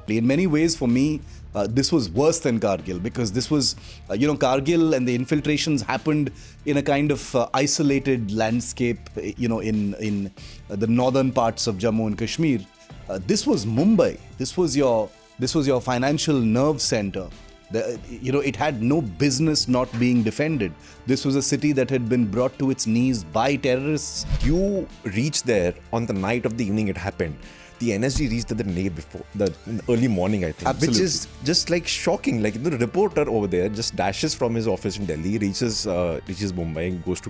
In many ways, for me, this was worse than Kargil because this was, Kargil and the infiltrations happened in a kind of isolated landscape, in the northern parts of Jammu and Kashmir. This was Mumbai. This was your financial nerve center. It had no business not being defended. This was a city that had been brought to its knees by terrorists. You reached there on the night of the evening it happened. The NSG reached there the day before, in the early morning, I think. Absolutely. Which is just like shocking. Like the reporter over there just dashes from his office in Delhi, reaches Mumbai, and goes to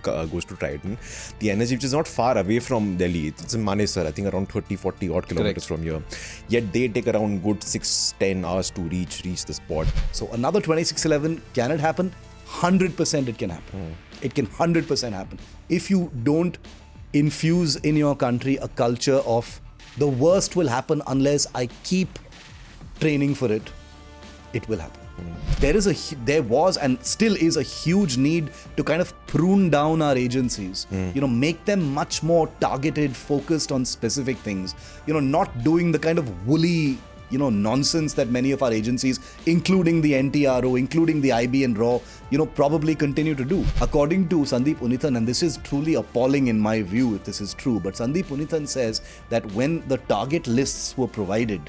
Triton. The NSG, which is not far away from Delhi, it's in Manesar, I think around 30-40 odd kilometers from here. Yet they take around good 6-10 hours to reach the spot. So another 26/11, can it happen? 100% it can happen. It can 100% happen. If you don't infuse in your country a culture of the worst will happen unless I keep training for it, it will happen. There was and still is a huge need to kind of prune down our agencies, make them much more targeted, focused on specific things, not doing the kind of woolly nonsense that many of our agencies, including the NTRO, including the IB and RAW, probably continue to do. According to Sandeep Unithan, and this is truly appalling in my view if this is true, but Sandeep Unithan says that when the target lists were provided,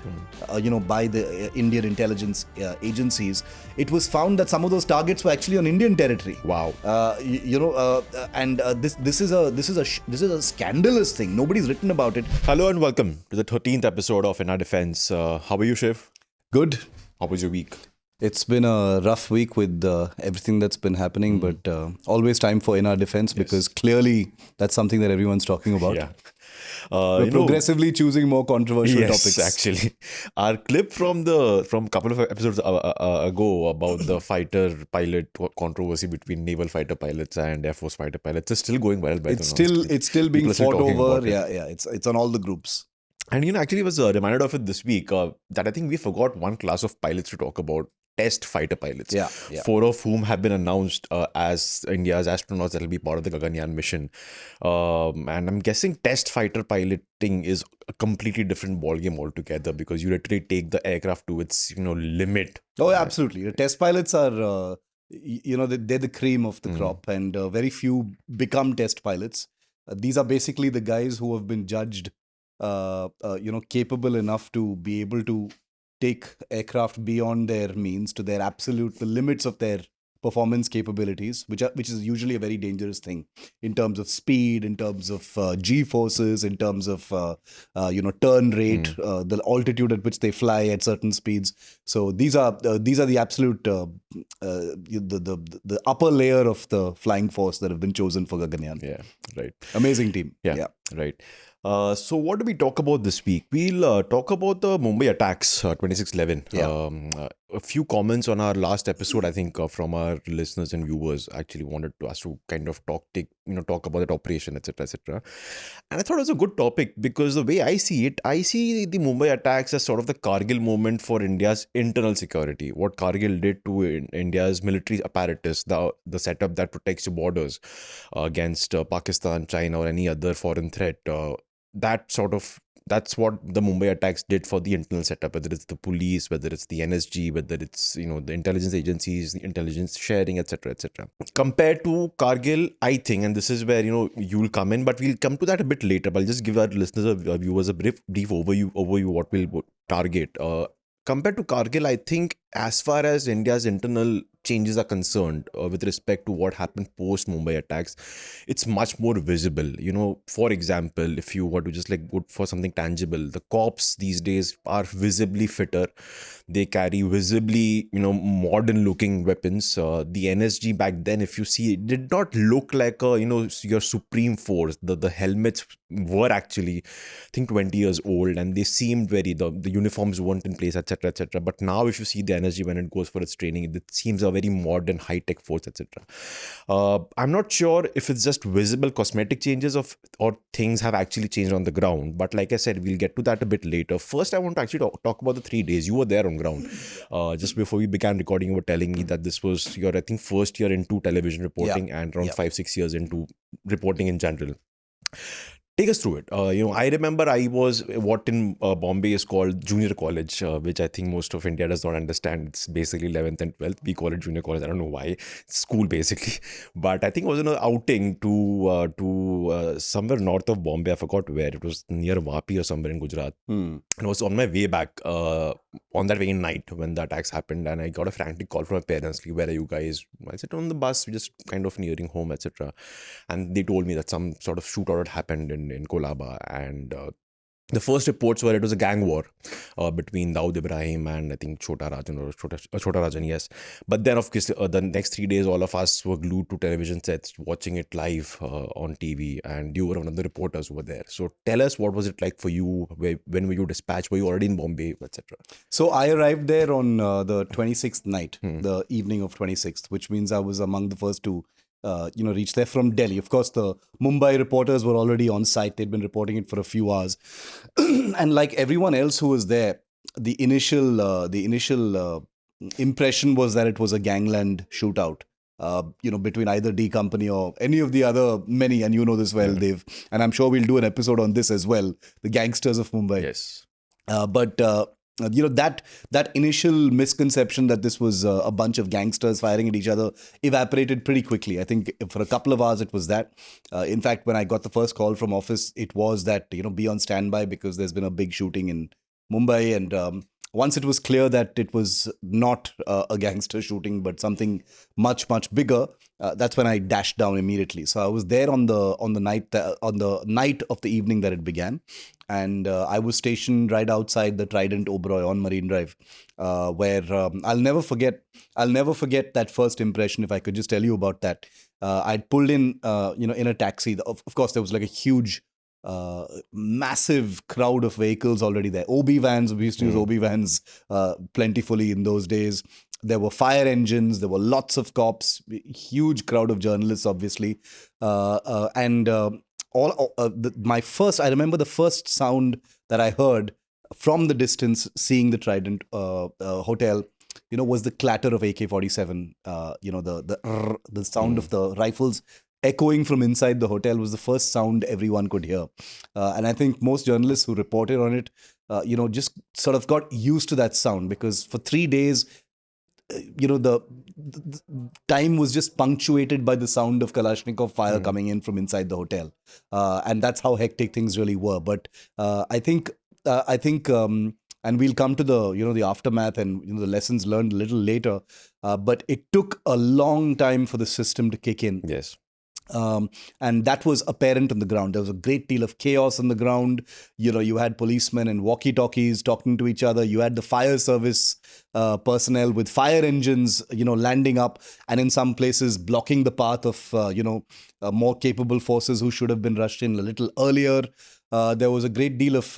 by the Indian intelligence agencies, it was found that some of those targets were actually on Indian territory. Wow. This is a scandalous thing. Nobody's written about it. Hello and welcome to the 13th episode of In Our Defense. How are you, Shiv? Good. How was your week? It's been a rough week with everything that's been happening, but always time for In Our Defense because clearly that's something that everyone's talking about. Yeah. We're progressively choosing more controversial yes, topics. Actually. Our clip from a couple of episodes ago about the fighter pilot controversy between naval fighter pilots and Air Force fighter pilots is still going well. It's still being fought over. Yeah. It's on all the groups. And actually was reminded of it this week that I think we forgot one class of pilots to talk about. Test fighter pilots, yeah. 4 of whom have been announced as India's astronauts that will be part of the Gaganyaan mission. And I'm guessing test fighter piloting is a completely different ballgame altogether because you literally take the aircraft to its limit. Oh, absolutely. The test pilots are, they're the cream of the crop, and very few become test pilots. These are basically the guys who have been judged, capable enough to be able to take aircraft beyond their means to their the limits of their performance capabilities, which is usually a very dangerous thing in terms of speed, in terms of G-forces, in terms of turn rate, the altitude at which they fly at certain speeds. So these are the absolute the upper layer of the flying force that have been chosen for Gaganyaan. Yeah, right. Amazing team. Yeah. Right. So what do we talk about this week? We'll talk about the Mumbai attacks, 26/11. Yeah. A few comments on our last episode, I think, from our listeners and viewers actually wanted us to kind of talk about that operation, etc., etc. And I thought it was a good topic because the way I see the Mumbai attacks as sort of the Kargil moment for India's internal security. What Kargil did to India's military apparatus, the setup that protects your borders against Pakistan, China, or any other foreign threat. That's what the Mumbai attacks did for the internal setup, whether it's the police, whether it's the NSG, whether it's, the intelligence agencies, the intelligence sharing, etc., etc. Compared to Kargil, I think, and this is where, you'll come in, but we'll come to that a bit later, but I'll just give our listeners, our viewers a brief overview what we'll target. Compared to Kargil, I think as far as India's internal changes are concerned with respect to what happened post Mumbai attacks, it's much more visible. For example, if you were to just go for something tangible, the cops these days are visibly fitter. They carry visibly, modern looking weapons. The NSG back then, if you see, it did not look like your supreme force. The helmets were actually, I think, 20 years old, and they seemed the uniforms weren't in place, etc., etc. But now if you see the NSG when it goes for its training, it seems a very modern, high-tech force, etc. I'm not sure if it's just visible cosmetic changes or things have actually changed on the ground. But like I said, we'll get to that a bit later. First, I want to actually talk about the 3 days. You were there on ground. Just before we began recording, you were telling me that this was your, I think, first year into television reporting and around 5-6 years into reporting in general. Take us through it. I remember I was what in Bombay is called junior college, which I think most of India does not understand. It's basically 11th and 12th. We call it junior college. I don't know why. It's school basically. But I think I was on an outing to somewhere north of Bombay. I forgot where. It was near Vapi or somewhere in Gujarat. And I was on my way back on that very night when the attacks happened. And I got a frantic call from my parents. Like, where are you guys? I said, on the bus, we're just kind of nearing home, etc. And they told me that some sort of shootout had happened in Kolaba. And the first reports were it was a gang war between Dawood Ibrahim and I think Chota Rajan or Chota Rajan, yes. But then, of course, the next 3 days, all of us were glued to television sets, watching it live on TV. And you were one of the reporters who were there. So tell us, what was it like for you? When were you dispatched? Were you already in Bombay, etc.? So I arrived there on the 26th night, the evening of 26th, which means I was among the first to reach there from Delhi. Of course, the Mumbai reporters were already on site. They'd been reporting it for a few hours. And like everyone else who was there, the initial impression was that it was a gangland shootout. Between either D Company or any of the other many, and you know this well, Dave. And I'm sure we'll do an episode on this as well, the gangsters of Mumbai. Yes. That initial misconception that this was a bunch of gangsters firing at each other evaporated pretty quickly. I think for a couple of hours it was that. In fact, when I got the first call from office, it was that, be on standby because there's been a big shooting in Mumbai. And once it was clear that it was not a gangster shooting, but something much, much bigger, that's when I dashed down immediately. So I was there on the night of the evening that it began. And I was stationed right outside the Trident Oberoi on Marine Drive, where I'll never forget that first impression. If I could just tell you about that, I'd pulled in, in a taxi. Of course, there was like a huge, massive crowd of vehicles already there. OB vans, we used to use OB vans plentifully in those days. There were fire engines. There were lots of cops. Huge crowd of journalists, obviously, I remember the first sound that I heard from the distance, seeing the Trident hotel, was the clatter of AK-47. The sound of the rifles echoing from inside the hotel was the first sound everyone could hear. And I think most journalists who reported on it, just sort of got used to that sound, because for 3 days, the time was just punctuated by the sound of Kalashnikov fire coming in from inside the hotel. And that's how hectic things really were. But I think, and we'll come to the aftermath and the lessons learned a little later. But it took a long time for the system to kick in. Yes. And that was apparent on the ground. There was a great deal of chaos on the ground. You had policemen and walkie-talkies talking to each other. You had the fire service personnel with fire engines, landing up, and in some places blocking the path of, more capable forces who should have been rushed in a little earlier. There was a great deal of,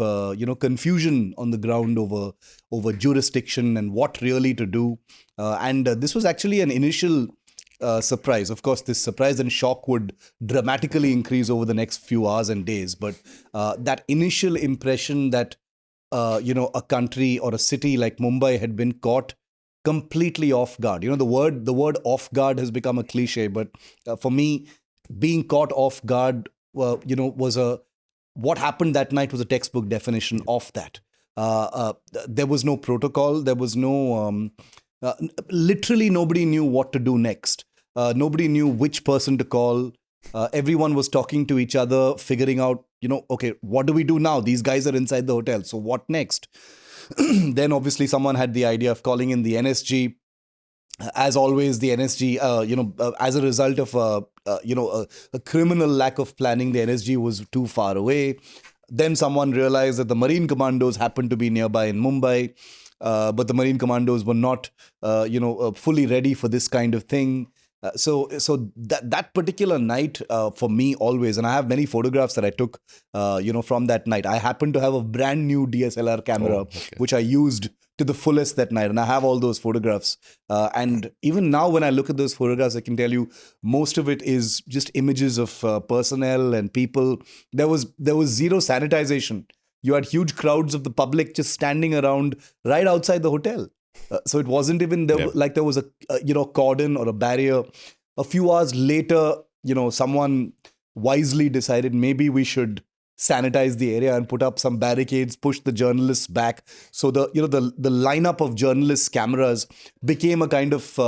confusion on the ground over jurisdiction and what really to do. And this was actually an initial surprise. Of course, this surprise and shock would dramatically increase over the next few hours and days. But that initial impression that, a country or a city like Mumbai had been caught completely off guard. The word off guard has become a cliche. But for me, being caught off guard, what happened that night was a textbook definition of that. There was no protocol. There was no... literally nobody knew what to do next. Nobody knew which person to call. Everyone was talking to each other, figuring out, okay, what do we do now? These guys are inside the hotel. So what next? Then obviously someone had the idea of calling in the NSG. As always, the NSG, as a result of, a criminal lack of planning, the NSG was too far away. Then someone realized that the Marine Commandos happened to be nearby in Mumbai. But the Marine Commandos were not, fully ready for this kind of thing. So that particular night for me always, and I have many photographs that I took, from that night. I happened to have a brand new DSLR camera, which I used to the fullest that night. And I have all those photographs. And even now, when I look at those photographs, I can tell you most of it is just images of personnel and people. There was zero sanitization. You had huge crowds of the public just standing around right outside the hotel. So it wasn't even like there was a cordon or a barrier. A few hours later, someone wisely decided maybe we should sanitize the area and put up some barricades, push the journalists back. So the lineup of journalists' cameras became a kind of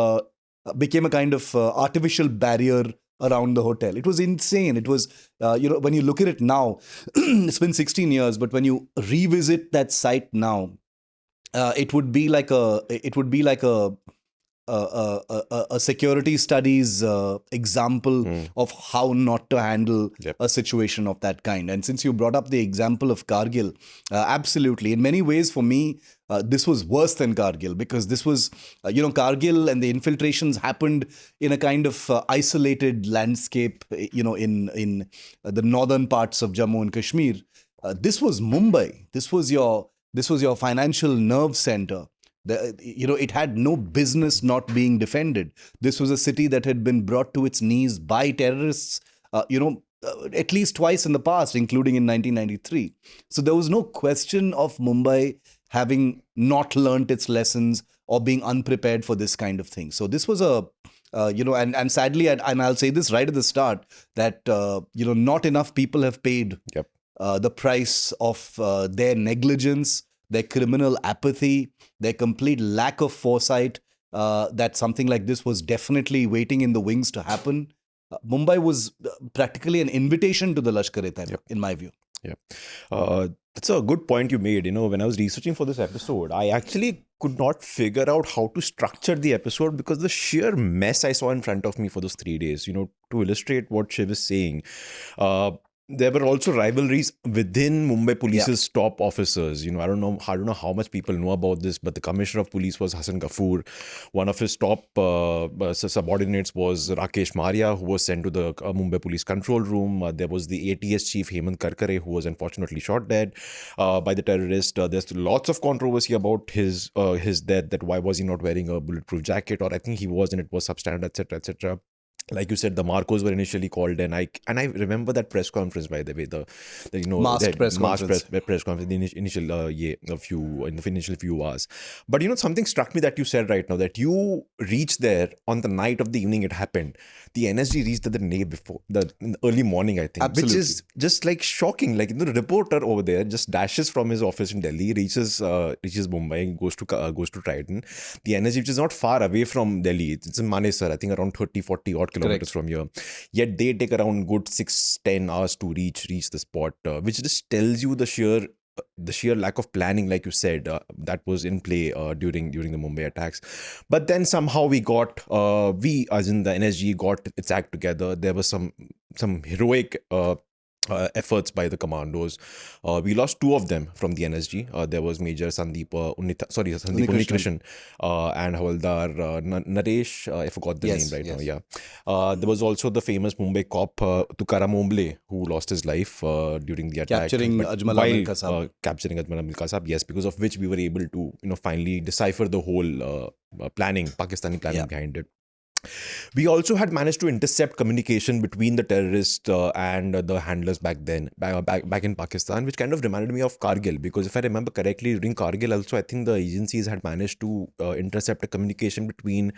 artificial barrier around the hotel. It was insane. It was, when you look at it now, it's been 16 years, but when you revisit that site now, it would be like a security studies example of how not to handle a situation of that kind. And since you brought up the example of Kargil, absolutely. In many ways, for me, this was worse than Kargil, because this was, Kargil and the infiltrations happened in a kind of isolated landscape, in the northern parts of Jammu and Kashmir. This was Mumbai. This was your financial nerve center. It had no business not being defended. This was a city that had been brought to its knees by terrorists, at least twice in the past, including in 1993. So there was no question of Mumbai having not learnt its lessons or being unprepared for this kind of thing. So this was and sadly, and I'll say this right at the start, that, not enough people have paid the price of their negligence, their criminal apathy, their complete lack of foresight, that something like this was definitely waiting in the wings to happen. Mumbai was practically an invitation to the Lashkar-e-Taiba, in my view. Yeah. That's a good point you made. When I was researching for this episode, I actually could not figure out how to structure the episode because the sheer mess I saw in front of me for those 3 days, to illustrate what Shiv is saying. There were also rivalries within Mumbai Police's top officers. I don't know how much people know about this, but the Commissioner of Police was Hassan Ghafoor. One of his top subordinates was Rakesh Maria, who was sent to the Mumbai Police Control Room. There was the ATS chief Hemant Karkare, who was unfortunately shot dead by the terrorist. There's lots of controversy about his death. That why was he not wearing a bulletproof jacket, or I think he was and it was substandard, etc., etc. Like you said, the Marcos were initially called, and I remember that press conference, by the way, Masked press conference, the initial few hours. But something struck me that you said right now, that you reached there on the night of the evening it happened. The NSG reached the day before, in the early morning, I think. Absolutely. Which is just like shocking. Like the reporter over there just dashes from his office in Delhi, reaches Mumbai, goes to Triton. The NSG, which is not far away from Delhi, it's in Manesar, I think around 30-40 odd kilometers from here. Yet they take around good 6-10 hours to reach the spot, which just tells you the sheer lack of planning, like you said, that was in play during the Mumbai attacks. But then somehow we as in the NSG, got its act together. There was some heroic efforts by the commandos. We lost 2 of them from the NSG. There was Major Sandeep Unnikrishnan and Havaldar Naresh. I forgot the name right now. Yeah. There was also the famous Mumbai cop Tukaram Omble, who lost his life during the attack. Capturing Ajmal Amir Kasab. Capturing Ajmal Amir Kasab, yes, because of which we were able to finally decipher the whole Pakistani planning behind it. We also had managed to intercept communication between the terrorists and the handlers back then, back in Pakistan, which kind of reminded me of Kargil, because if I remember correctly, during Kargil also, I think the agencies had managed to intercept a communication between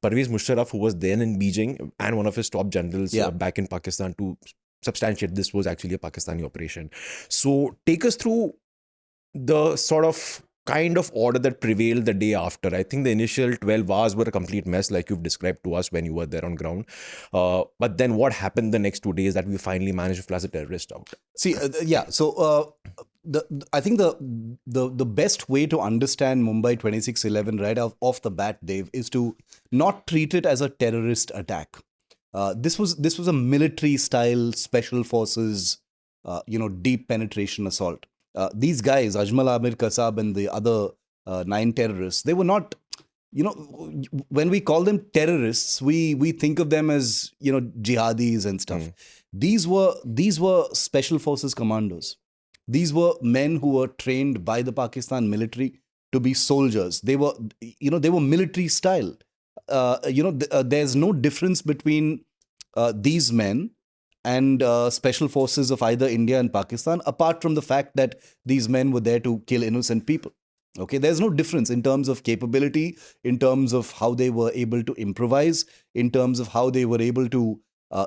Parvez Musharraf, who was then in Beijing, and one of his top generals back in Pakistan, to substantiate this was actually a Pakistani operation. So take us through the sort of kind of order that prevailed the day after. I think the initial 12 hours were a complete mess, like you've described to us when you were there on ground. But then what happened the next 2 days that we finally managed to flush the terrorist out? See, So I think the best way to understand Mumbai 26/11 right off the bat, Dave, is to not treat it as a terrorist attack. This was a military style special forces, deep penetration assault. These guys, Ajmal Amir Kasab and the other 9 terrorists, they were not, when we call them terrorists, we think of them as, jihadis and stuff. These were special forces commandos. These were men who were trained by the Pakistan military to be soldiers. They were military style. There's no difference between these men and special forces of either India and Pakistan, apart from the fact that these men were there to kill innocent people. Okay, there's no difference in terms of capability, in terms of how they were able to improvise, in terms of how they were able to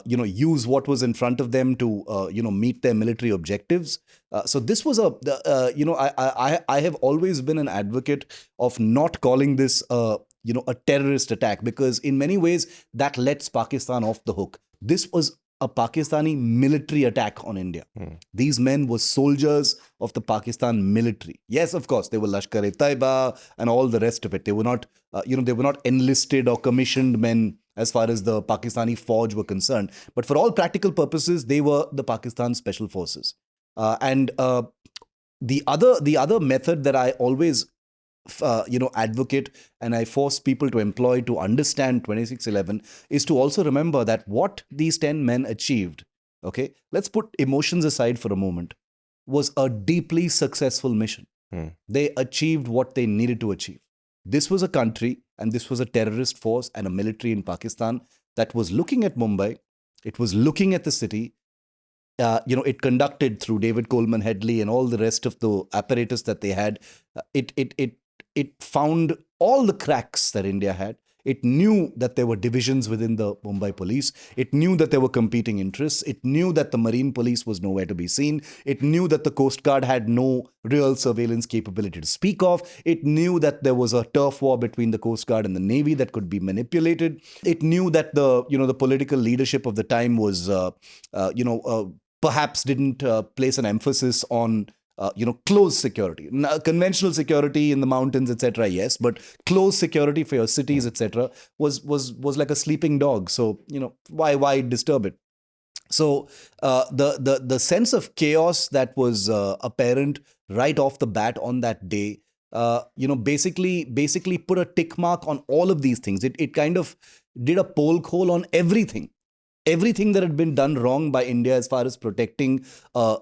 use what was in front of them to, meet their military objectives. So this was I have always been an advocate of not calling this, a terrorist attack, because in many ways that lets Pakistan off the hook. This was a Pakistani military attack on India. These men were soldiers of the Pakistan military. Yes, of course, they were Lashkar-e-Taiba and all the rest of it. They were not, they were not enlisted or commissioned men as far as the Pakistani Fauj were concerned. But for all practical purposes, they were the Pakistan Special Forces. And the other method that I always advocate and I force people to employ to understand 2611 is to also remember that what these 10 men achieved, okay, let's put emotions aside for a moment, was a deeply successful mission. They achieved what they needed to achieve. This was a country and this was a terrorist force and a military in Pakistan that was looking at Mumbai. It was looking at the city. It conducted through David Coleman Headley and all the rest of the apparatus that they had. It found all the cracks that India had. It knew that there were divisions within the Mumbai police. It knew that there were competing interests. It knew that the Marine police was nowhere to be seen. It knew that the Coast Guard had no real surveillance capability to speak of. It knew that there was a turf war between the Coast Guard and the Navy that could be manipulated. It knew that the political leadership of the time was, perhaps didn't place an emphasis on close security. Now, conventional security in the mountains, etc. Yes, but close security for your cities, etc. was like a sleeping dog. So why disturb it? So the sense of chaos that was apparent right off the bat on that day, basically put a tick mark on all of these things. It kind of did a poll call on everything. Everything that had been done wrong by India as far as protecting, a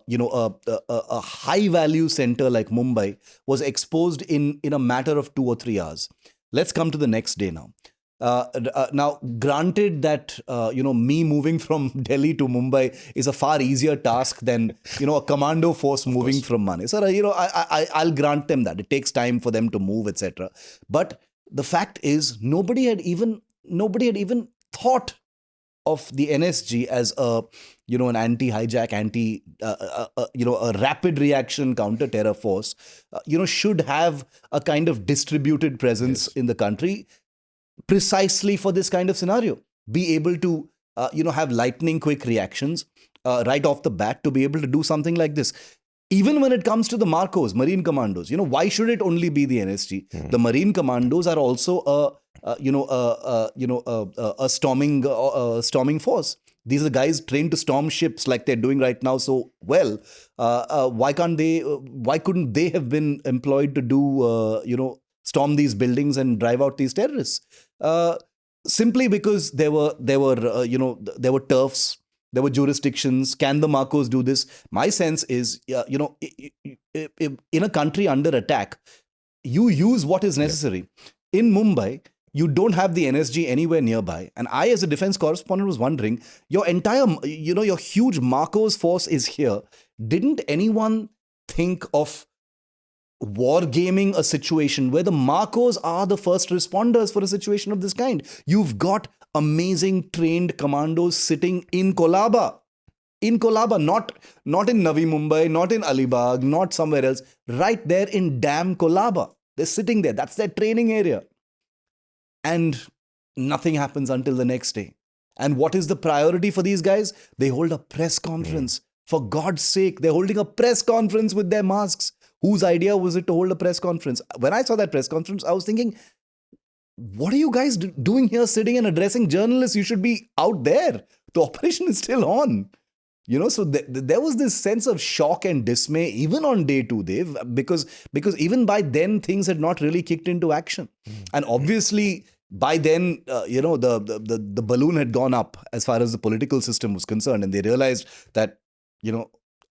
high-value center like Mumbai was exposed in a matter of 2 or 3 hours. Let's come to the next day now. Now, granted that, me moving from Delhi to Mumbai is a far easier task than, a commando force moving from Manesar. I'll grant them that. It takes time for them to move, etc. But the fact is, nobody had even thought of the NSG as an anti-hijack, a rapid reaction counter-terror force, should have a kind of distributed presence in the country precisely for this kind of scenario. Be able to, have lightning quick reactions right off the bat to be able to do something like this. Even when it comes to the Marcos, Marine Commandos, why should it only be the NSG? The Marine Commandos are also a storming force. These are guys trained to storm ships like they're doing right now so well. Why couldn't they have been employed to do, storm these buildings and drive out these terrorists? Simply because there were turfs. There were jurisdictions. Can the Marcos do this? My sense is, in a country under attack, you use what is necessary. Yeah. In Mumbai, you don't have the NSG anywhere nearby. And I, as a defense correspondent, was wondering, your entire, your huge Marcos force is here. Didn't anyone think of wargaming a situation where the Marcos are the first responders for a situation of this kind? You've got amazing trained commandos sitting in Kolaba. Not in Navi Mumbai, not in Alibag, not somewhere else. Right there in damn Kolaba. They're sitting there. That's their training area. And nothing happens until the next day. And what is the priority for these guys? They hold a press conference. For God's sake, they're holding a press conference with their masks. Whose idea was it to hold a press conference? When I saw that press conference, I was thinking, what are you guys doing here sitting and addressing journalists? You should be out there. The operation is still on. So there was this sense of shock and dismay even on day 2, Dev, because even by then things had not really kicked into action. And obviously by then, the balloon had gone up as far as the political system was concerned. And they realized that,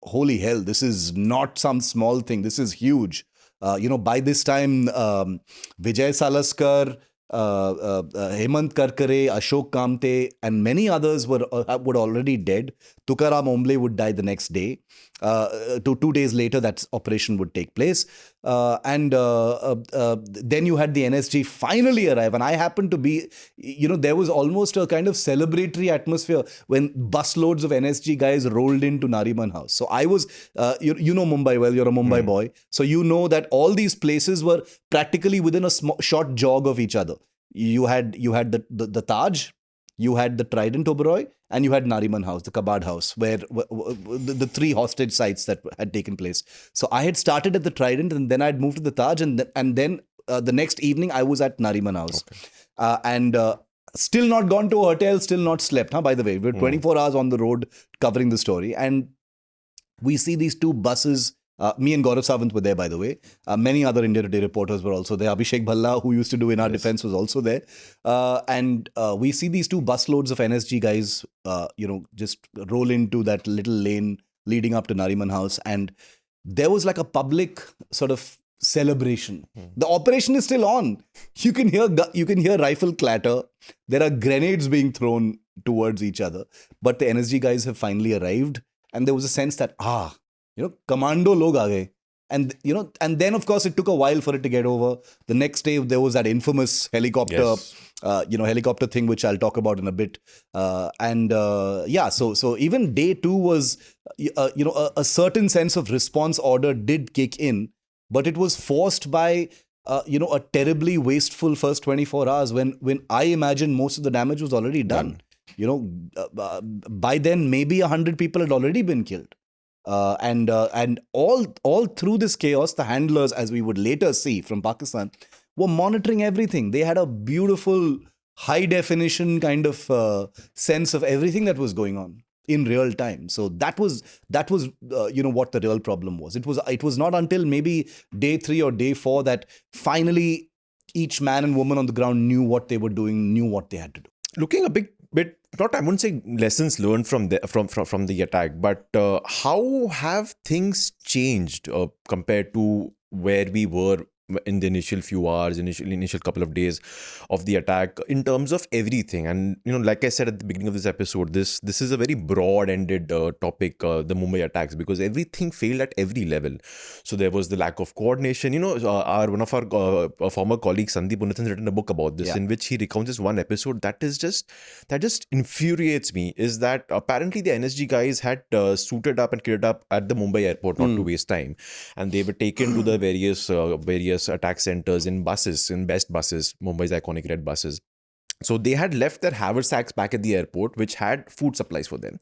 holy hell, this is not some small thing. This is huge. By this time, Vijay Salaskar, Hemant Karkare, Ashok Kamte, and many others were already dead. Tukaram Omble would die the next day. 2 days later, that operation would take place. Then you had the NSG finally arrive. And I happened to be, there was almost a kind of celebratory atmosphere when busloads of NSG guys rolled into Nariman House. So I was, you know Mumbai well, you're a Mumbai boy. So you know that all these places were practically within a short jog of each other. You had the Taj, you had the Trident Oberoi, and you had Nariman House, the Kabad House, where the three hostage sites that had taken place. So I had started at the Trident, and then I'd moved to the Taj, and then the next evening I was at Nariman House. Okay. Still not gone to a hotel, still not slept. By the way, we're 24 hours on the road covering the story. And we see these two buses. Me and Gaurav Sawant were there, by the way. Many other India Today reporters were also there. Abhishek Bhalla, who used to do In Our Defense, was also there. And we see these two busloads of NSG guys, just roll into that little lane leading up to Nariman House. And there was like a public sort of celebration. The operation is still on. You can hear rifle clatter. There are grenades being thrown towards each other. But the NSG guys have finally arrived. And there was a sense that, commando log aa gaye. And, and then, of course, it took a while for it to get over. The next day, there was that infamous helicopter, helicopter thing, which I'll talk about in a bit. So even day two was, a certain sense of response order did kick in, but it was forced by, a terribly wasteful first 24 hours when I imagine most of the damage was already done. By then, maybe 100 people had already been killed. And all through this chaos, the handlers, as we would later see from Pakistan, were monitoring everything. They had a beautiful, high-definition kind of sense of everything that was going on in real time. So that was what the real problem was. It was not until maybe day 3 or day 4 that finally each man and woman on the ground knew what they were doing, knew what they had to do. Looking a bit, I wouldn't say lessons learned from the attack, but how have things changed compared to where we were in the initial few hours, initial couple of days of the attack in terms of everything? And, like I said at the beginning of this episode, this is a very broad-ended topic, the Mumbai attacks, because everything failed at every level. So there was the lack of coordination. One of our former colleagues, Sandeep Unnithan, has written a book about this, in which he recounts this one episode that just infuriates me, is that apparently the NSG guys had suited up and kitted up at the Mumbai airport, not to waste time. And they were taken to the various attack centers in buses, in best buses, Mumbai's iconic red buses. So they had left their haversacks back at the airport, which had food supplies for them.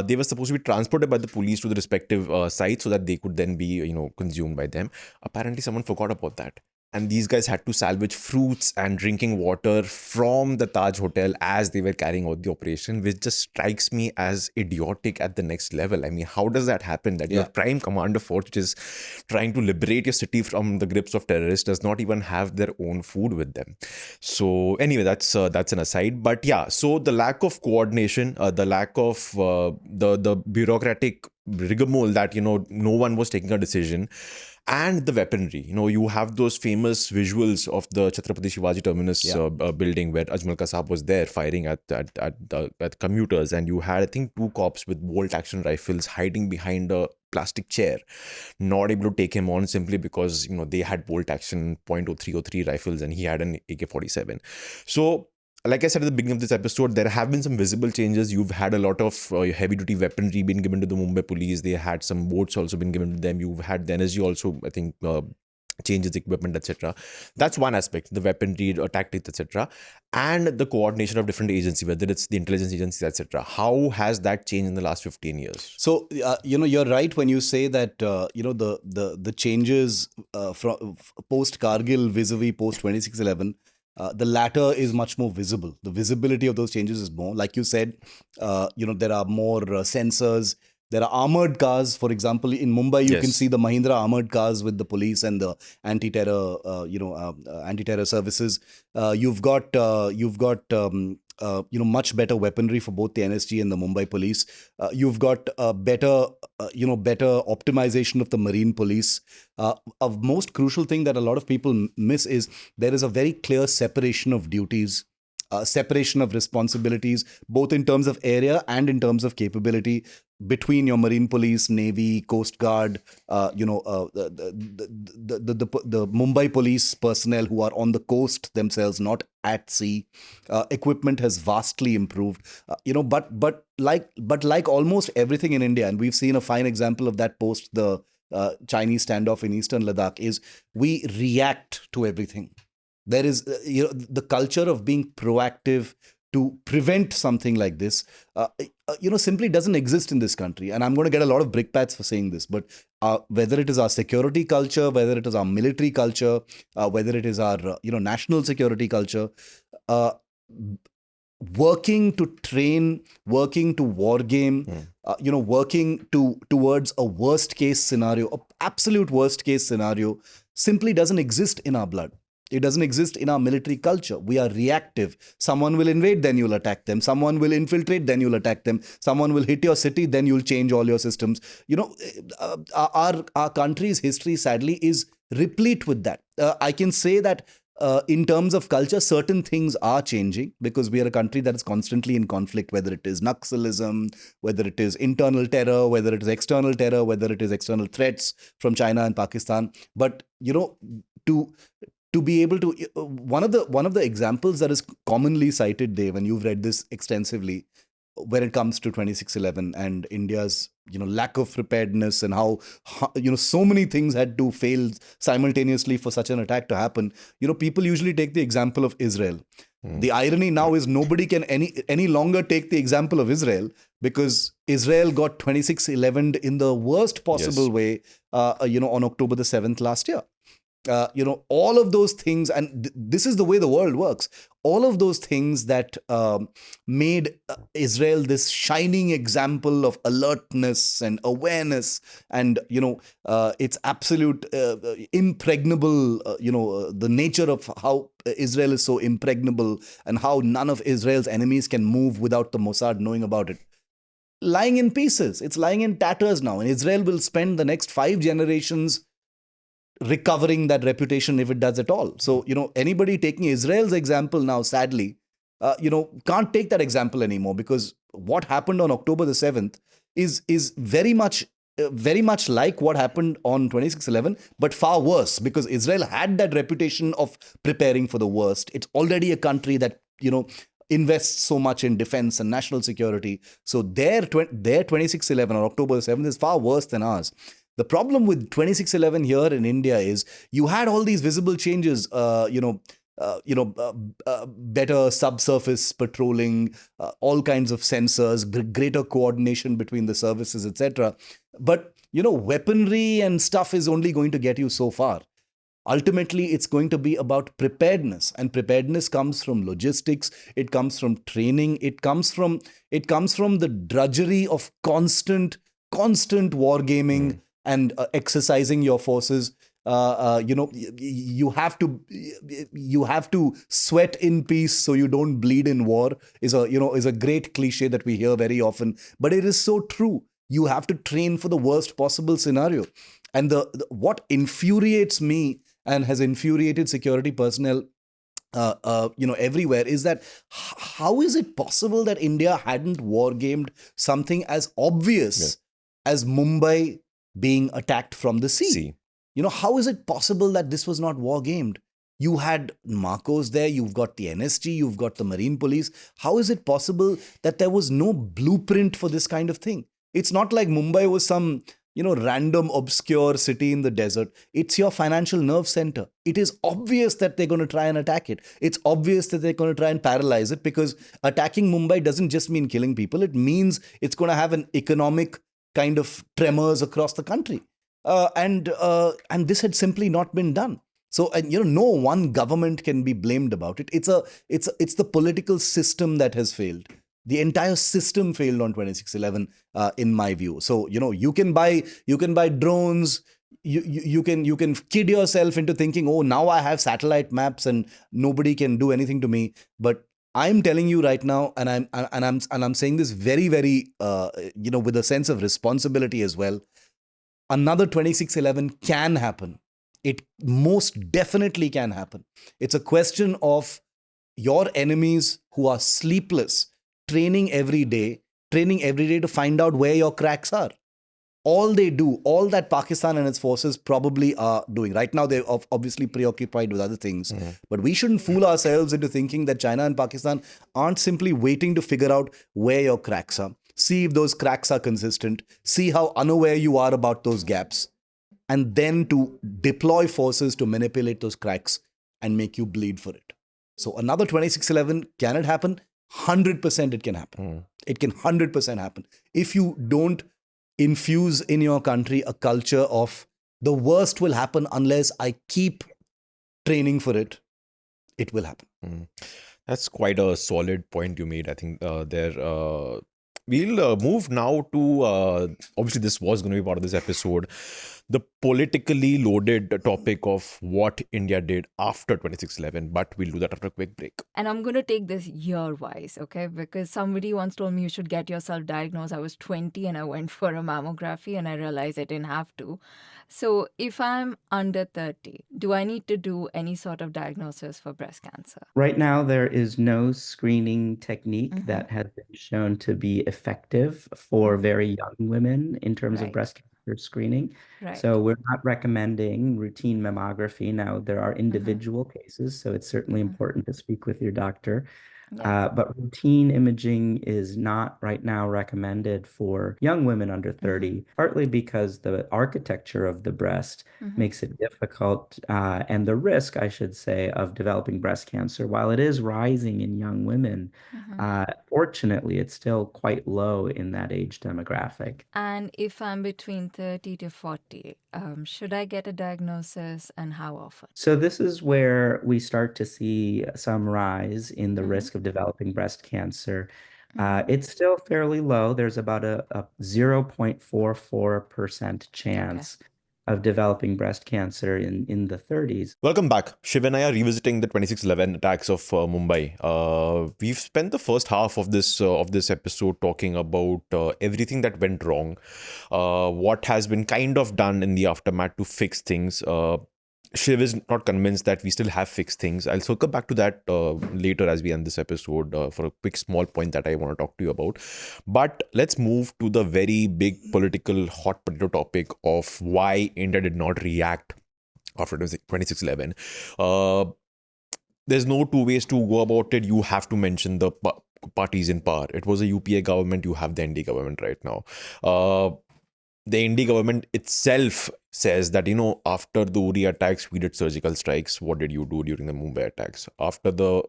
They were supposed to be transported by the police to the respective sites so that they could then be, consumed by them. Apparently, someone forgot about that. And these guys had to salvage fruits and drinking water from the Taj Hotel as they were carrying out the operation, which just strikes me as idiotic at the next level. I mean, how does that happen? That your prime commander force, which is trying to liberate your city from the grips of terrorists, does not even have their own food with them. So anyway, that's an aside. But yeah, so the lack of coordination, the lack of the bureaucratic rigmarole that, no one was taking a decision. And the weaponry, you have those famous visuals of the Chhatrapati Shivaji Terminus building where Ajmal Kasab was there firing at commuters, and you had, I think, 2 cops with bolt-action rifles hiding behind a plastic chair, not able to take him on simply because they had bolt-action .03 rifles and he had an AK-47. So, like I said at the beginning of this episode, there have been some visible changes. You've had a lot of heavy-duty weaponry being given to the Mumbai police. They had some boats also been given to them. You've had the NSG also, I think, changes equipment, etc. That's one aspect, the weaponry, tactics, etc. And the coordination of different agencies, whether it's the intelligence agencies, etc. How has that changed in the last 15 years? So, you're right when you say that, the changes from post-Kargil vis-a-vis post-2611, the latter is much more visible. The visibility of those changes is more. Like you said, there are more sensors. There are armored cars. For example, in Mumbai, you can see the Mahindra armored cars with the police and the anti-terror, anti-terror services. You've got much better weaponry for both the NSG and the Mumbai police. You've got better optimization of the marine police. A most crucial thing that a lot of people miss is there is a very clear separation of duties, separation of responsibilities, both in terms of area and in terms of capability. between your Marine Police, Navy, Coast Guard, the Mumbai police personnel who are on the coast themselves, not at sea. Equipment has vastly improved. But like almost everything in India, and we've seen a fine example of that post the Chinese standoff in Eastern Ladakh, is we react to everything. There is the culture of being proactive to prevent something like this simply doesn't exist in this country. And I'm going to get a lot of brickbats for saying this, but whether it is our security culture, whether it is our military culture, whether it is our national security culture, working to train, working to war game, working towards a worst case scenario, a absolute worst case scenario, simply doesn't exist in our blood. It doesn't exist in our military culture. We are reactive. Someone will invade, then you'll attack them. Someone will infiltrate, then you'll attack them. Someone will hit your city, then you'll change all your systems. Our country's history, sadly, is replete with that. I can say that in terms of culture, certain things are changing because we are a country that is constantly in conflict, whether it is Naxalism, whether it is internal terror, whether it is external terror, whether it is external threats from China and Pakistan. But, to be able to, one of the examples that is commonly cited, Dave, and you've read this extensively, when it comes to 26/11 and India's lack of preparedness and how so many things had to fail simultaneously for such an attack to happen. People usually take the example of Israel. The irony now is nobody can any longer take the example of Israel because Israel got 26/11 in the worst possible way on October the 7th last year. All of those things, and this is the way the world works. All of those things that made Israel this shining example of alertness and awareness, and its absolute impregnable. The nature of how Israel is so impregnable, and how none of Israel's enemies can move without the Mossad knowing about it. Lying in pieces. It's lying in tatters now, and Israel will spend the next 5 generations recovering that reputation if it does at all. So, anybody taking Israel's example now, sadly, can't take that example anymore, because what happened on October the 7th is very much like what happened on 26/11, but far worse, because Israel had that reputation of preparing for the worst. It's already a country that, invests so much in defense and national security. So their 26/11 or October the 7th is far worse than ours. The problem with 26/11 here in India is you had all these visible changes, better subsurface patrolling, all kinds of sensors, greater coordination between the services, etc. But, weaponry and stuff is only going to get you so far. Ultimately, it's going to be about preparedness, and preparedness comes from logistics. It comes from training. It comes from the drudgery of constant wargaming and exercising your forces. You have to sweat in peace so you don't bleed in war. Is a great cliche that we hear very often, but it is so true. You have to train for the worst possible scenario. And what infuriates me and has infuriated security personnel everywhere is that how is it possible that India hadn't wargamed something as obvious as Mumbai being attacked from the sea? How is it possible that this was not wargamed? You had Marcos there, you've got the NSG, you've got the Marine Police. How is it possible that there was no blueprint for this kind of thing? It's not like Mumbai was some, random obscure city in the desert. It's your financial nerve center. It is obvious that they're going to try and attack it. It's obvious that they're going to try and paralyze it, because attacking Mumbai doesn't just mean killing people. It means it's going to have an economic kind of tremors across the country. And this had simply not been done. So, no one government can be blamed about it. It's the political system that has failed. The entire system failed on 26/11, in my view. So, you can buy drones. You can kid yourself into thinking, oh, now I have satellite maps and nobody can do anything to me. But I'm telling you right now, and I'm saying this very, very, with a sense of responsibility as well. Another 26/11 can happen. It most definitely can happen. It's a question of your enemies who are sleepless, training every day, training every day to find out where your cracks are. All they do, all that Pakistan and its forces probably are doing. Right now, they're obviously preoccupied with other things. But we shouldn't fool ourselves into thinking that China and Pakistan aren't simply waiting to figure out where your cracks are. See if those cracks are consistent. See how unaware you are about those gaps. And then to deploy forces to manipulate those cracks and make you bleed for it. So another 26/11, can it happen? 100% it can happen. It can 100% happen. If you don't infuse in your country a culture of the worst will happen unless I keep training for it, it will happen. That's quite a solid point you made. I think we'll move now to obviously this was going to be part of this episode, the politically loaded topic of what India did after 26/11, but we'll do that after a quick break. And I'm going to take this year-wise, okay? Because somebody once told me you should get yourself diagnosed. I was 20 and I went for a mammography and I realized I didn't have to. So if I'm under 30, do I need to do any sort of diagnosis for breast cancer? Right now, there is no screening technique that has been shown to be effective for very young women in terms of Right. breast cancer screening. Right. So we're not recommending routine mammography. Now, there are individual cases, so it's certainly important to speak with your doctor. Yeah. But routine imaging is not right now recommended for young women under 30, partly because the architecture of the breast makes it difficult, and the risk, I should say, of developing breast cancer, while it is rising in young women, fortunately, it's still quite low in that age demographic. And if I'm between 30 to 40, should I get a diagnosis and how often? So this is where we start to see some rise in the risk of developing breast cancer. It's still fairly low. There's about a 0.44% chance of developing breast cancer in the 30s. Welcome back. Shiv and I are revisiting the 26/11 attacks of Mumbai. We've spent the first half of this episode talking about everything that went wrong, what has been kind of done in the aftermath to fix things. Shiv is not convinced that we still have fixed things. I'll circle back to that later as we end this episode for a quick small point that I want to talk to you about. But let's move to the very big political hot potato topic of why India did not react after 26/11. There's no two ways to go about it. You have to mention the parties in power. It was a UPA government. You have the ND government right now. The ND government itself says that, after the Uri attacks, we did surgical strikes. What did you do during the Mumbai attacks? After the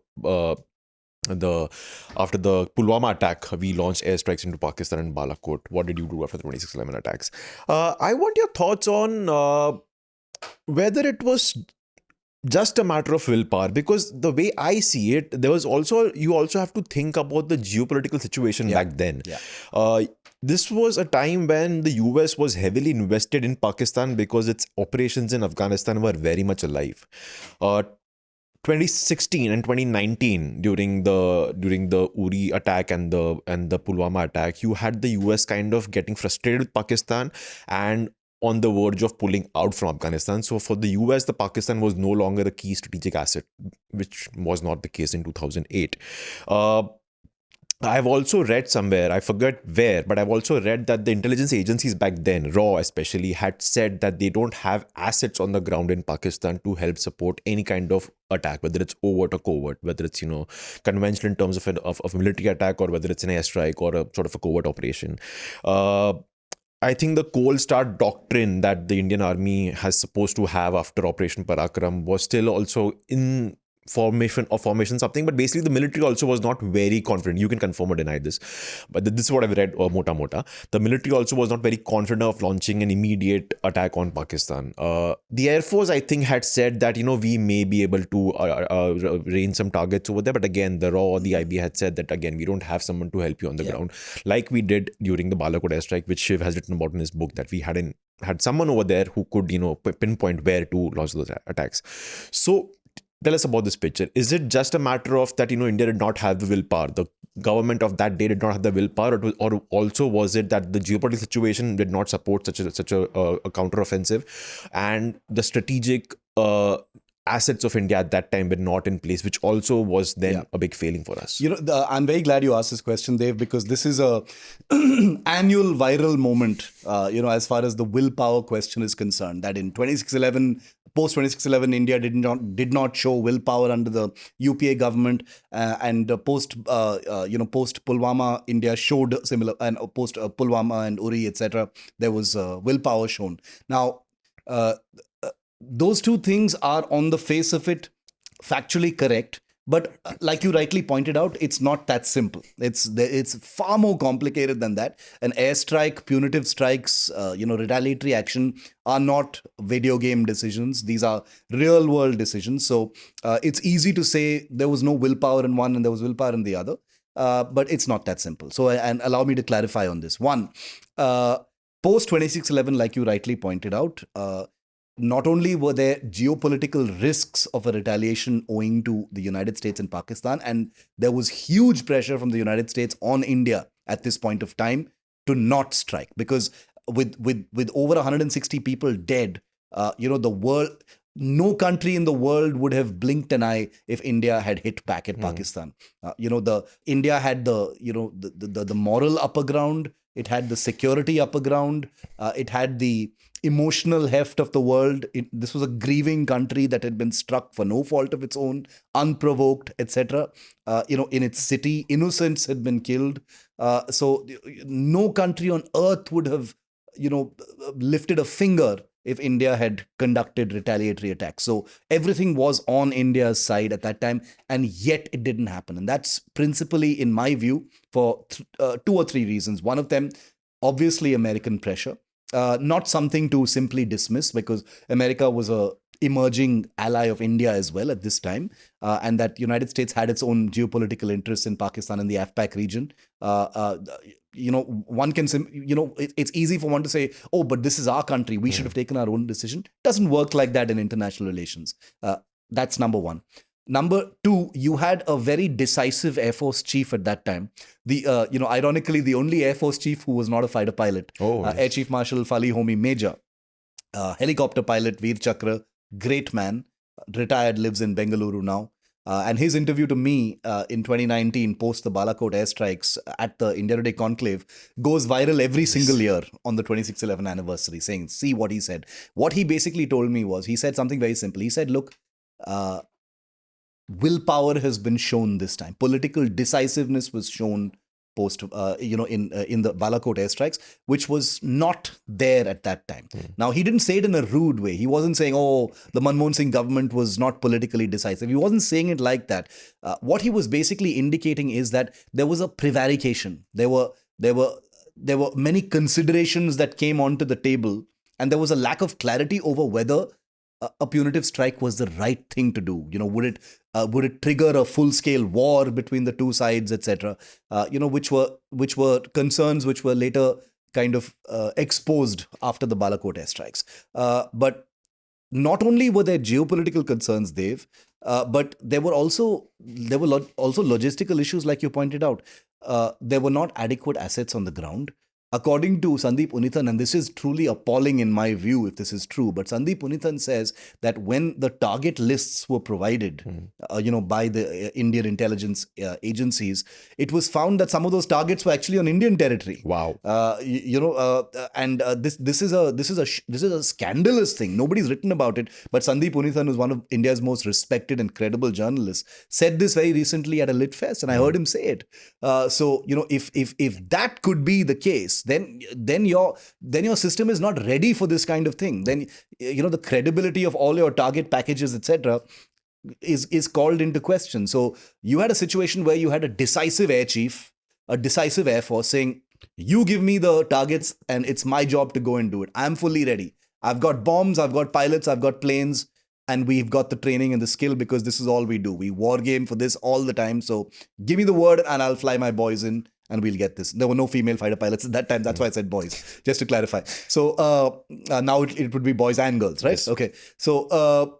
Pulwama attack, we launched airstrikes into Pakistan and Balakot. What did you do after the 26/11 attacks? I want your thoughts on whether it was just a matter of willpower, because the way I see it, you also have to think about the geopolitical situation back then. This was a time when the US was heavily invested in Pakistan because its operations in Afghanistan were very much alive. 2016 and 2019, during the Uri attack and the Pulwama attack, you had the US kind of getting frustrated with Pakistan and on the verge of pulling out from Afghanistan. So for the US, the Pakistan was no longer a key strategic asset, which was not the case in 2008. I've also read somewhere, I forget where, but I've also read that the intelligence agencies back then, RAW especially, had said that they don't have assets on the ground in Pakistan to help support any kind of attack, whether it's overt or covert, whether it's, conventional in terms of a military attack, or whether it's an airstrike or a sort of a covert operation. I think the cold start doctrine that the Indian Army has supposed to have after Operation Parakram was still also in formation something, but basically the military also was not very confident. You can confirm or deny this, but this is what I've read, mota. The military also was not very confident of launching an immediate attack on Pakistan. The Air Force, I think, had said that, we may be able to range some targets over there, but again, the RAW or the IB had said that, again, we don't have someone to help you on the ground, like we did during the Balakot airstrike, which Shiv has written about in his book, that we had someone over there who could, pinpoint where to launch those attacks. So tell us about this picture. Is it just a matter of that, India did not have the willpower? The government of that day did not have the willpower, or also was it that the geopolitical situation did not support such a counteroffensive, and the strategic assets of India at that time were not in place, which also was then Yeah. a big failing for us. I'm very glad you asked this question, Dave, because this is a annual viral moment, as far as the willpower question is concerned, that in 2611, post 2611, India did not show willpower under the UPA government, and post Pulwama, India showed similar, and post Pulwama and Uri, etc., there was willpower shown. Now, those two things are on the face of it factually correct, but like you rightly pointed out, it's not that simple. It's far more complicated than that. An airstrike, punitive strikes, retaliatory action are not video game decisions. These are real world decisions. So it's easy to say there was no willpower in one and there was willpower in the other, but it's not that simple. So and allow me to clarify on this. One, post 2611, like you rightly pointed out, not only were there geopolitical risks of a retaliation owing to the United States and Pakistan, and there was huge pressure from the United States on India at this point of time to not strike, because with over 160 people dead, the world, no country in the world would have blinked an eye if India had hit back at Pakistan. India had the moral upper ground, it had the security upper ground, it had the emotional heft of the world. This was a grieving country that had been struck for no fault of its own, unprovoked, etc. In its city, innocents had been killed. So no country on earth would have, lifted a finger if India had conducted retaliatory attacks. So everything was on India's side at that time, and yet it didn't happen. And that's principally, in my view, for 2 or 3 reasons. One of them, obviously, American pressure. Not something to simply dismiss, because America was a emerging ally of India as well at this time, and that United States had its own geopolitical interests in Pakistan and the AFPAC region. One can, it's easy for one to say, oh, but this is our country, we should have taken our own decision. Doesn't work like that in international relations. That's number one. Number two, you had a very decisive Air Force chief at that time. Ironically, the only Air Force chief who was not a fighter pilot, Yes. Air Chief Marshal Fali Homi Major, helicopter pilot, Veer Chakra, great man, retired, lives in Bengaluru now. And his interview to me in 2019, post the Balakot airstrikes at the India Today conclave, goes viral every single year on the 2611 anniversary, saying, see what he said. What he basically told me was, he said something very simple. He said, look, willpower has been shown this time. Political decisiveness was shown post, in the Balakot airstrikes, which was not there at that time. Now, he didn't say it in a rude way. He wasn't saying, oh, the Manmohan Singh government was not politically decisive. He wasn't saying it like that. What he was basically indicating is that there was a prevarication. There were many considerations that came onto the table, and there was a lack of clarity over whether a punitive strike was the right thing to do. Would it trigger a full-scale war between the two sides, etc.? Which were concerns which were later kind of exposed after the Balakot airstrikes. But not only were there geopolitical concerns, Dave, but there were also logistical issues, like you pointed out. There were not adequate assets on the ground. According to Sandeep Unithan, and this is truly appalling in my view if this is true, but Sandeep Unithan says that when the target lists were provided, by the Indian intelligence agencies, it was found that some of those targets were actually on Indian territory. Wow. This is a scandalous thing. Nobody's written about it, but Sandeep Unithan, who's one of India's most respected and credible journalists, said this very recently at a Lit Fest, and I heard him say it. So if that could be the case, then your system is not ready for this kind of thing. Then the credibility of all your target packages, etc., is called into question. So you had a situation where you had a decisive air chief, a decisive air force saying, you give me the targets and it's my job to go and do it. I'm fully ready. I've got bombs, I've got pilots, I've got planes, and we've got the training and the skill, because this is all we do. We war game for this all the time. So give me the word and I'll fly my boys in and we'll get this. There were no female fighter pilots at that time. That's why I said boys, just to clarify. So now it would be boys and girls, right? Yes. Okay. So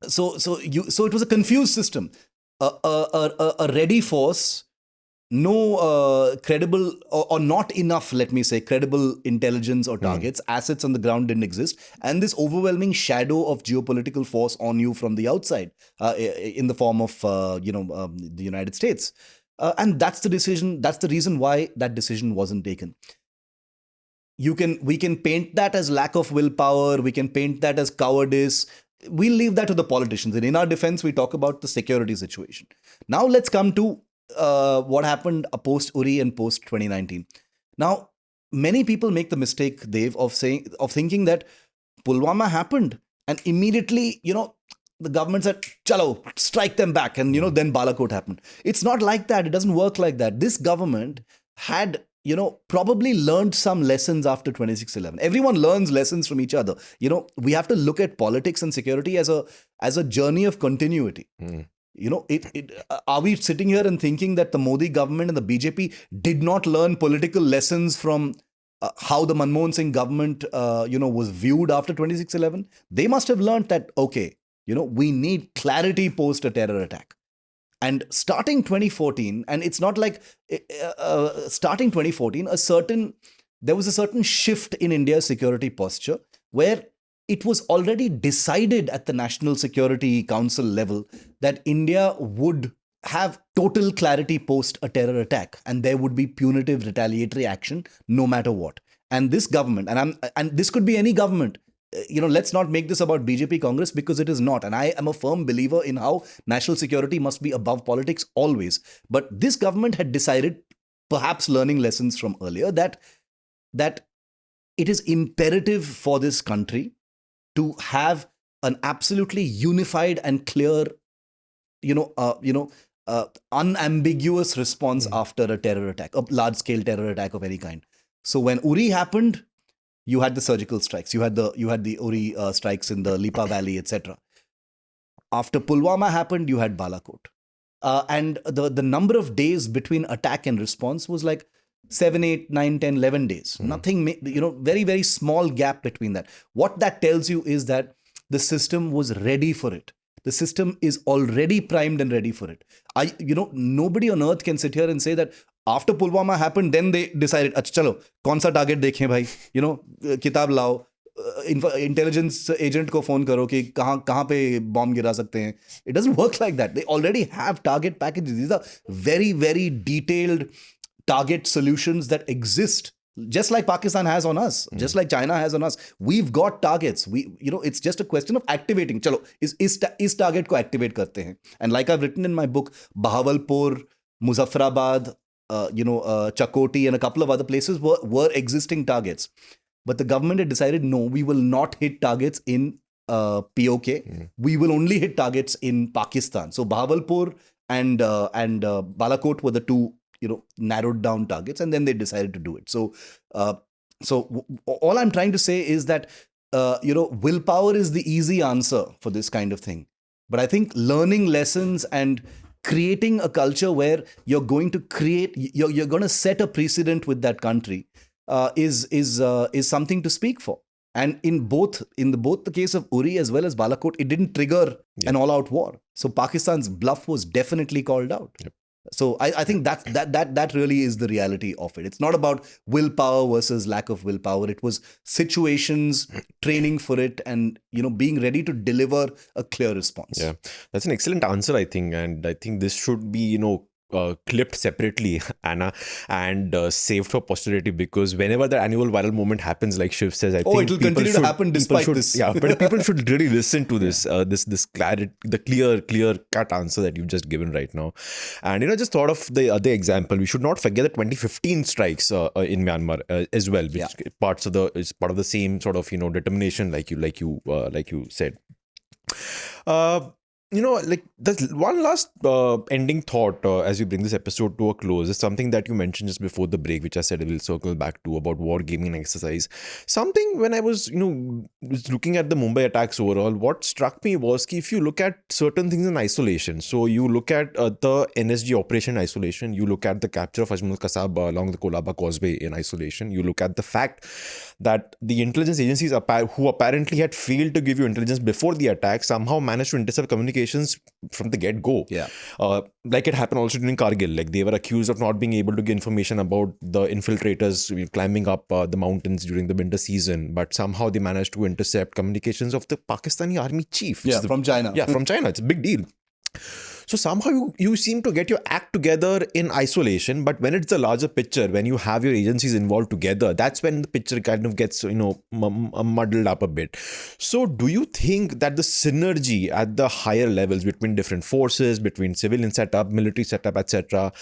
it was a confused system. A ready force credible or not enough, let me say, credible intelligence or targets. Assets on the ground didn't exist. And this overwhelming shadow of geopolitical force on you from the outside in the form of, the United States. And that's the decision. That's the reason why that decision wasn't taken. We can paint that as lack of willpower. We can paint that as cowardice. We'll leave that to the politicians. And in our defense, we talk about the security situation. Now let's come to what happened post Uri and post 2019. Now, many people make the mistake, Dave, of thinking that Pulwama happened and immediately, the government said, "Chalo, strike them back," and then Balakot happened. It's not like that. It doesn't work like that. This government had probably learned some lessons after 26/11. Everyone learns lessons from each other. We have to look at politics and security as a journey of continuity. Are we sitting here and thinking that the Modi government and the BJP did not learn political lessons from how the Manmohan Singh government, was viewed after 26/11? They must have learned that, okay, we need clarity post a terror attack. And starting 2014, and it's not like starting 2014, there was a certain shift in India's security posture where it was already decided at the National Security Council level that India would have total clarity post a terror attack and there would be punitive retaliatory action no matter what. And this government, and this could be any government, let's not make this about BJP Congress, because it is not. And I am a firm believer in how national security must be above politics always. But this government had decided, perhaps learning lessons from earlier, that it is imperative for this country to have an absolutely unified and clear, unambiguous response after a terror attack, a large-scale terror attack of any kind. So when Uri happened, you had the surgical strikes. You had the Uri strikes in the Lipa Valley, etc. After Pulwama happened, you had Balakot. And the number of days between attack and response was like 7, 8, 9, 10, 11 days. Nothing, very, very small gap between that. What that tells you is that the system was ready for it. The system is already primed and ready for it. Nobody on earth can sit here and say that after Pulwama happened, then they decided, chalo, kaun sa target dekhen bhai, kitab lao, intelligence agent ko phone karo ki kahan pe bomb gira sakte hain. It doesn't work like that. They already have target packages. These are very, very detailed target solutions that exist, just like Pakistan has on us, just like China has on us. We've got targets. It's just a question of activating. Chalo, is target ko activate karte hain. And like I've written in my book, Bahawalpur, Muzaffarabad, Chakoti and a couple of other places were existing targets. But the government had decided, no, we will not hit targets in POK. We will only hit targets in Pakistan. So Bahawalpur and Balakot were the two, narrowed down targets, and then they decided to do it. So all I'm trying to say is that, willpower is the easy answer for this kind of thing. But I think learning lessons and creating a culture where you're going to set a precedent with that country is something to speak for. And in both the case of Uri as well as Balakot, it didn't trigger an all-out war. So Pakistan's bluff was definitely called out. Yep. So I think that really is the reality of it. It's not about willpower versus lack of willpower. It was situations, training for it, and being ready to deliver a clear response. Yeah, that's an excellent answer, I think, and I think this should be clipped separately, Anna, and saved for posterity, because whenever the annual viral moment happens, like Shiv says, I think it will continue to happen despite this. Yeah, but people should really listen to this, this clarity, the clear cut answer that you've just given right now. And just thought of the other example. We should not forget the 2015 strikes in Myanmar as well, which is part of the same sort of determination, like you said. There's one last ending thought as we bring this episode to a close. Is something that you mentioned just before the break, which I said I will circle back to, about war gaming and exercise. Something when I was, was looking at the Mumbai attacks overall, what struck me was that if you look at certain things in isolation, so you look at the NSG operation in isolation, you look at the capture of Ajmal Kasab along the Kolaba Causeway in isolation, you look at the fact that the intelligence agencies who apparently had failed to give you intelligence before the attack somehow managed to intercept communication communications from the get-go. Yeah. Like it happened also during Kargil. Like they were accused of not being able to get information about the infiltrators climbing up the mountains during the winter season, but somehow they managed to intercept communications of the Pakistani army chief. Yeah, from China. Yeah, from China. It's a big deal. So somehow you seem to get your act together in isolation, but when it's the larger picture, when you have your agencies involved together, that's when the picture kind of gets, muddled up a bit. So do you think that the synergy at the higher levels between different forces, between civilian setup, military setup, etc.,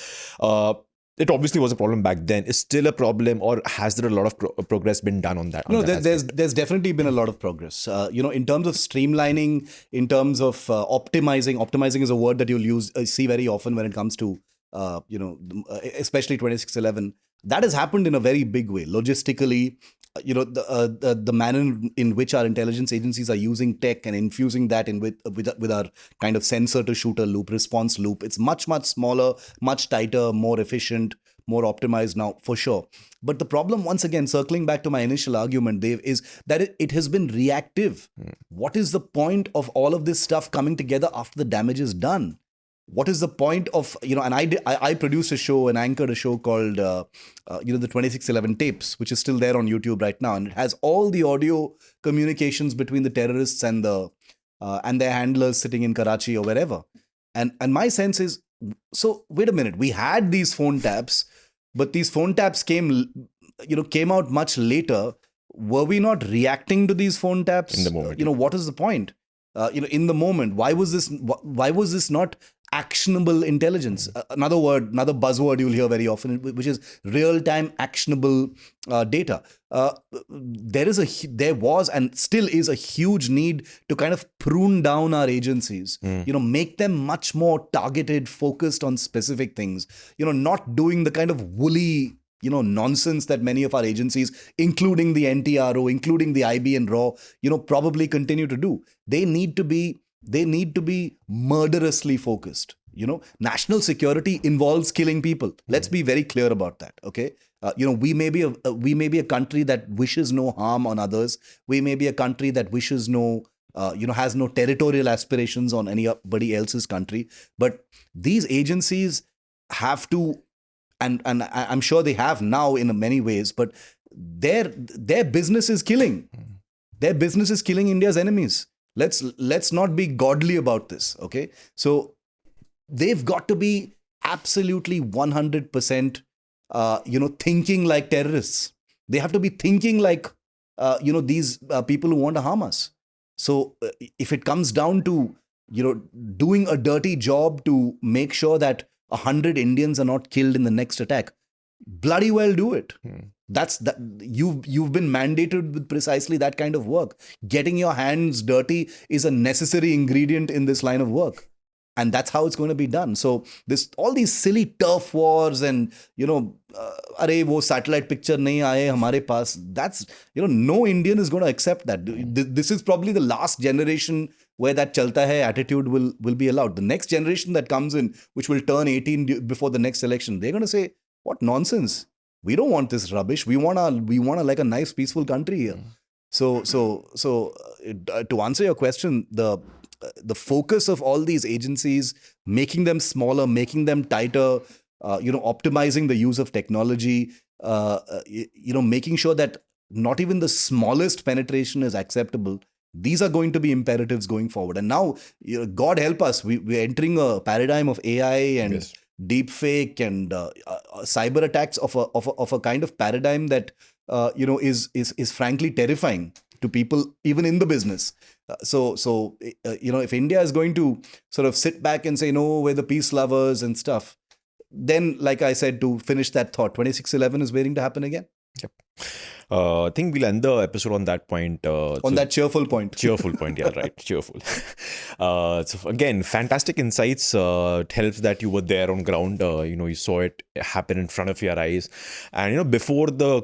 it obviously was a problem back then, is still a problem, or has there a lot of progress been done on that? No, there's definitely been a lot of progress. In terms of streamlining, in terms of optimizing is a word that you'll see very often when it comes to, especially 2611. That has happened in a very big way. Logistically, the manner in which our intelligence agencies are using tech and infusing that in with our kind of sensor to shooter loop, response loop. It's much, much smaller, much tighter, more efficient, more optimized now, for sure. But the problem, once again, circling back to my initial argument, Dave, is that it has been reactive. What is the point of all of this stuff coming together after the damage is done? What is the point of, and I produced a show and anchored a show called, the 2611 tapes, which is still there on YouTube right now. And it has all the audio communications between the terrorists and their handlers sitting in Karachi or wherever. And my sense is, so wait a minute, we had these phone taps, but these phone taps came out much later. Were we not reacting to these phone taps? In the moment. What is the point? In the moment, why was this not actionable intelligence? Another buzzword you'll hear very often, which is real-time actionable data. There was and still is a huge need to kind of prune down our agencies, make them much more targeted, focused on specific things, not doing the kind of woolly nonsense that many of our agencies, including the NTRO, including the IB and RAW, probably continue to do. They need to be murderously focused. National security involves killing people. Let's be very clear about that. Okay. We may be a country that wishes no harm on others. We may be a country that wishes has no territorial aspirations on anybody else's country. But these agencies have to, and I'm sure they have now in many ways, but their business is killing. Their business is killing India's enemies. Let's not be godly about this, okay? So they've got to be absolutely 100%, thinking like terrorists. They have to be thinking like, these people who want to harm us. So if it comes down to, doing a dirty job to make sure that 100 Indians are not killed in the next attack, bloody well do it. You've been mandated with precisely that kind of work. Getting your hands dirty is a necessary ingredient in this line of work, and that's how it's going to be done. So all these silly turf wars and अरे वो satellite picture नहीं आए हमारे पास, that's no Indian is going to accept that. This is probably the last generation where that chalta hai attitude will be allowed. The next generation that comes in, which will turn 18 before the next election, they're going to say, what nonsense. We don't want this rubbish. We want like a nice, peaceful country here. So to answer your question, the focus of all these agencies, making them smaller, making them tighter, optimizing the use of technology, making sure that not even the smallest penetration is acceptable. These are going to be imperatives going forward. And now, God help us, we're entering a paradigm of AI and deep fake and cyber attacks of a kind of paradigm that is frankly terrifying to people even in the business. So if India is going to sort of sit back and say, no, we're the peace lovers and stuff, then, like I said, to finish that thought, 2611 is waiting to happen again. Yep. I think we'll end the episode on that point. That cheerful point. Cheerful point, yeah, right. Cheerful. So again, fantastic insights. It helps that you were there on ground. You saw it happen in front of your eyes. And, before the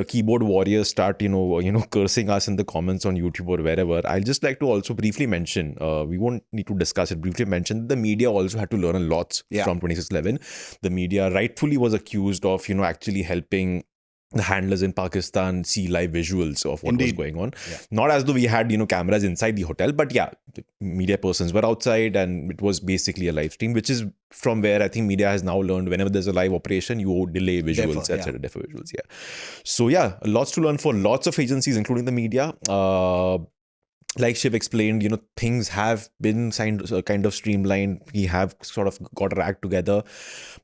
keyboard warriors start, cursing us in the comments on YouTube or wherever, I'll just like to also briefly mention, we won't need to discuss it, briefly mention the media also had to learn a lot from 2611. The media rightfully was accused of, actually helping the handlers in Pakistan see live visuals of what was Indeed. going on. Not as though we had, cameras inside the hotel, but yeah, the media persons were outside and it was basically a live stream, which is from where I think media has now learned whenever there's a live operation, you delay visuals, etc. Defer visuals, yeah. So yeah, lots to learn for lots of agencies, including the media. Like Shiv explained, things have been kind of streamlined. We have sort of got our act together.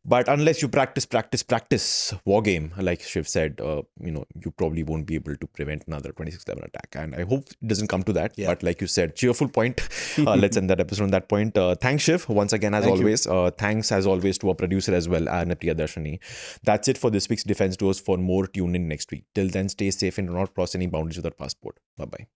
But unless you practice war game, like Shiv said, you probably won't be able to prevent another 26/11 attack. And I hope it doesn't come to that. Yeah. But like you said, cheerful point. Let's end that episode on that point. Thanks, Shiv, once again, as always. Thanks, as always, to our producer as well, Anna Priyadarshini. That's it for this week's Defense Doors. For more, tune in next week. Till then, stay safe and do not cross any boundaries with our passport. Bye-bye.